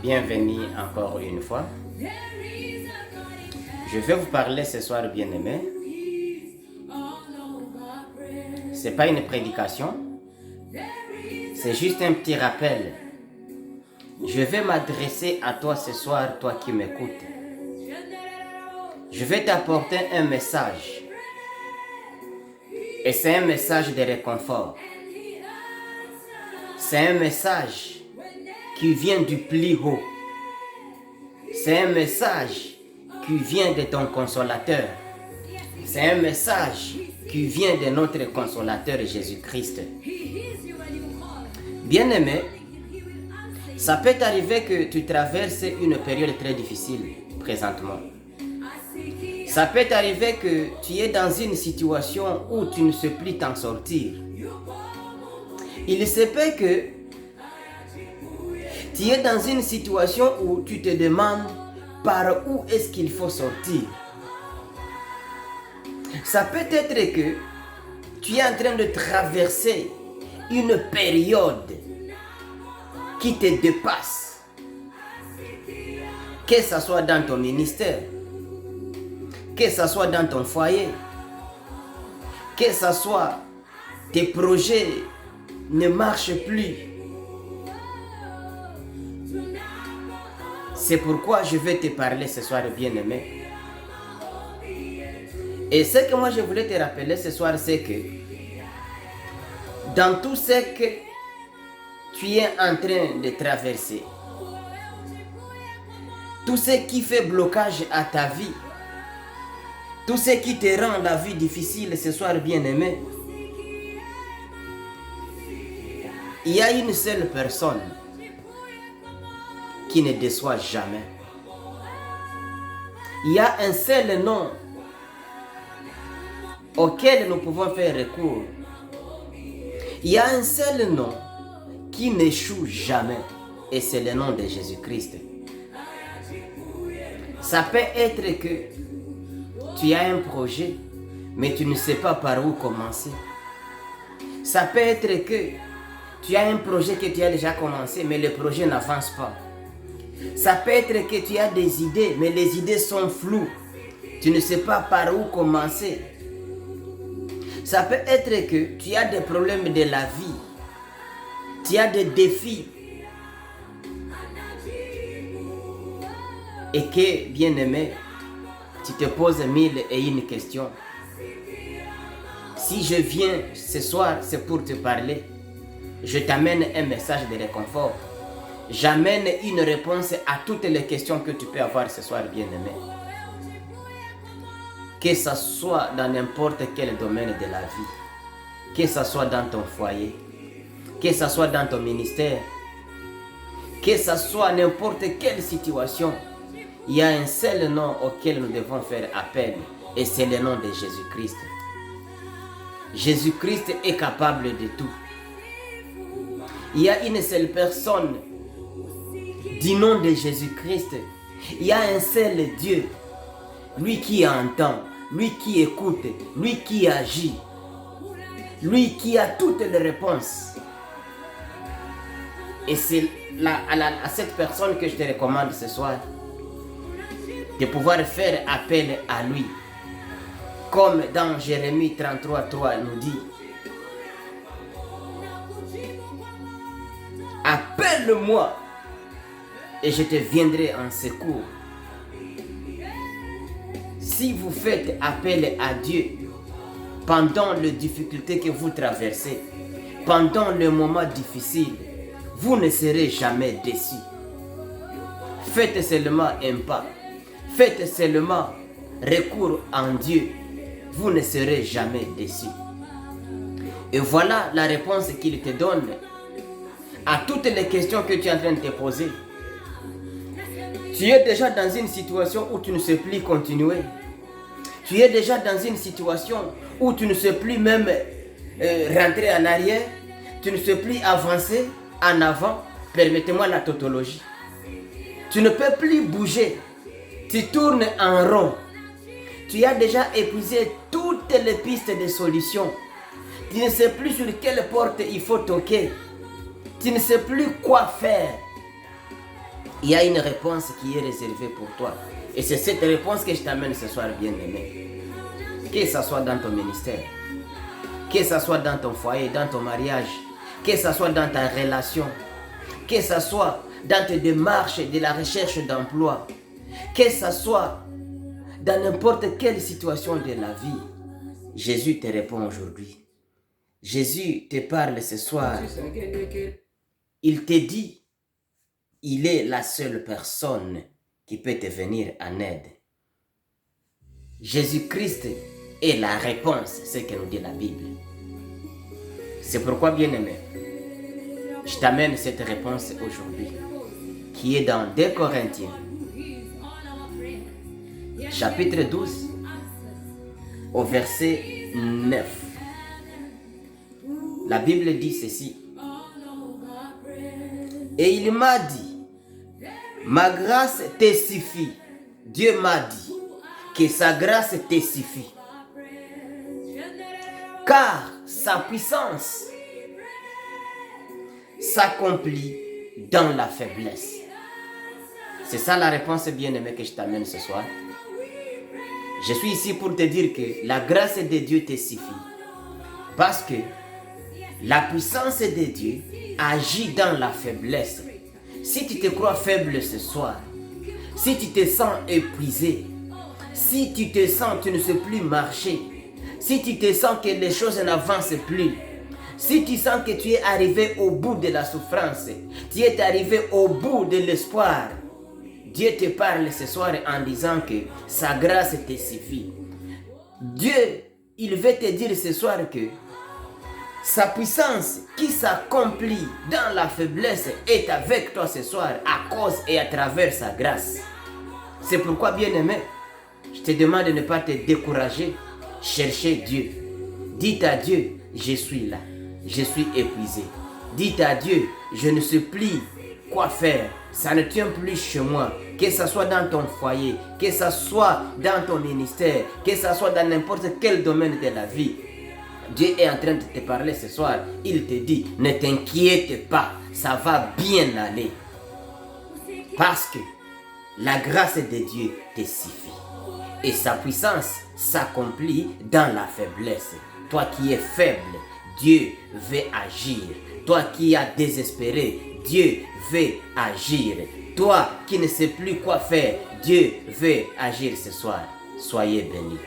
Bienvenue encore une fois. Je vais vous parler ce soir, bien-aimés. Ce n'est pas une prédication, c'est juste un petit rappel. Je vais m'adresser à toi ce soir, toi qui m'écoutes. Je vais t'apporter un message. Et c'est un message de réconfort. C'est un message qui vient du plus haut. C'est un message qui vient de ton consolateur. C'est un message qui vient de notre consolateur Jésus-Christ. Bien-aimé, ça peut t'arriver que tu traverses une période très difficile présentement. Ça peut t'arriver que tu es dans une situation où tu ne sais plus t'en sortir. Il se peut que tu es dans une situation où tu te demandes par où est-ce qu'il faut sortir. Ça peut être que tu es en train de traverser une période qui te dépasse. Que ce soit dans ton ministère, que ce soit dans ton foyer, que ce soit tes projets ne marchent plus. C'est pourquoi je vais te parler ce soir, bien-aimé. Et ce que moi je voulais te rappeler ce soir, c'est que dans tout ce que tu es en train de traverser, tout ce qui fait blocage à ta vie, tout ce qui te rend la vie difficile ce soir, bien-aimé, il y a une seule personne qui ne déçoit jamais. Il y a un seul nom auquel nous pouvons faire recours. Il y a un seul nom qui n'échoue jamais, et c'est le nom de Jésus-Christ. Ça peut être que tu as un projet, mais tu ne sais pas par où commencer. Ça peut être que tu as un projet que tu as déjà commencé, mais le projet n'avance pas. Ça peut être que tu as des idées, mais les idées sont floues. Tu ne sais pas par où commencer. Ça peut être que tu as des problèmes de la vie. Tu as des défis. Et que, bien-aimé, tu te poses 1001 questions. Si je viens ce soir, c'est pour te parler. Je t'amène un message de réconfort. J'amène une réponse à toutes les questions que tu peux avoir ce soir, bien-aimé. Que ce soit dans n'importe quel domaine de la vie, que ce soit dans ton foyer, que ce soit dans ton ministère, que ce soit n'importe quelle situation, il y a un seul nom auquel nous devons faire appel, et c'est le nom de Jésus-Christ. Jésus-Christ est capable de tout. Il y a une seule personne du nom de Jésus-Christ. Il y a un seul Dieu, lui qui entend, lui qui écoute, lui qui agit, lui qui a toutes les réponses. Et c'est à cette personne que je te recommande ce soir de pouvoir faire appel à lui. Comme dans Jérémie 33:3 nous dit: appelle-moi et je te viendrai en secours. Si vous faites appel à Dieu pendant les difficultés que vous traversez, pendant les moments difficiles, vous ne serez jamais déçus. Faites seulement un pas. Faites seulement recours en Dieu. Vous ne serez jamais déçus. Et voilà la réponse qu'il te donne à toutes les questions que tu es en train de te poser. Tu es déjà dans une situation où tu ne sais plus continuer. Tu es déjà dans une situation où tu ne sais plus même rentrer en arrière. Tu ne sais plus avancer en avant. Permettez-moi la tautologie. Tu ne peux plus bouger. Tu tournes en rond. Tu as déjà épuisé toutes les pistes de solutions. Tu ne sais plus sur quelle porte il faut toquer. Tu ne sais plus quoi faire. il y a une réponse qui est réservée pour toi. Et c'est cette réponse que je t'amène ce soir, bien-aimé. Que ce soit dans ton ministère, que ce soit dans ton foyer, dans ton mariage, que ce soit dans ta relation, que ce soit dans tes démarches de la recherche d'emploi, que ce soit dans n'importe quelle situation de la vie, Jésus te répond aujourd'hui. Jésus te parle ce soir. Il te dit, il est la seule personne qui peut te venir en aide. Jésus-Christ est la réponse, c'est ce que nous dit la Bible. C'est pourquoi, bien-aimé, je t'amène cette réponse aujourd'hui, qui est dans 2 Corinthiens, chapitre 12, au verset 9. La Bible dit ceci. Et il m'a dit, ma grâce te suffit. Dieu m'a dit que sa grâce te suffit. Car sa puissance s'accomplit dans la faiblesse. C'est ça la réponse, bien-aimée, que je t'amène ce soir. Je suis ici pour te dire que la grâce de Dieu te suffit. Parce que la puissance de Dieu agit dans la faiblesse. Si tu te crois faible ce soir, si tu te sens épuisé, si tu te sens tu ne sais plus marcher, si tu te sens que les choses n'avancent plus, si tu sens que tu es arrivé au bout de la souffrance, tu es arrivé au bout de l'espoir, Dieu te parle ce soir en disant que sa grâce te suffit. Dieu, il veut te dire ce soir que sa puissance qui s'accomplit dans la faiblesse est avec toi ce soir à cause et à travers sa grâce. C'est pourquoi, bien-aimé, je te demande de ne pas te décourager. Cherchez Dieu. Dites à Dieu, je suis là. Je suis épuisé. Dites à Dieu, je ne sais plus quoi faire. Ça ne tient plus chez moi. Que ce soit dans ton foyer, que ce soit dans ton ministère, que ce soit dans n'importe quel domaine de la vie. Dieu est en train de te parler ce soir. Il te dit, ne t'inquiète pas, ça va bien aller. Parce que la grâce de Dieu te suffit. Et sa puissance s'accomplit dans la faiblesse. Toi qui es faible, Dieu veut agir. Toi qui as désespéré, Dieu veut agir. Toi qui ne sais plus quoi faire, Dieu veut agir ce soir. Soyez bénis.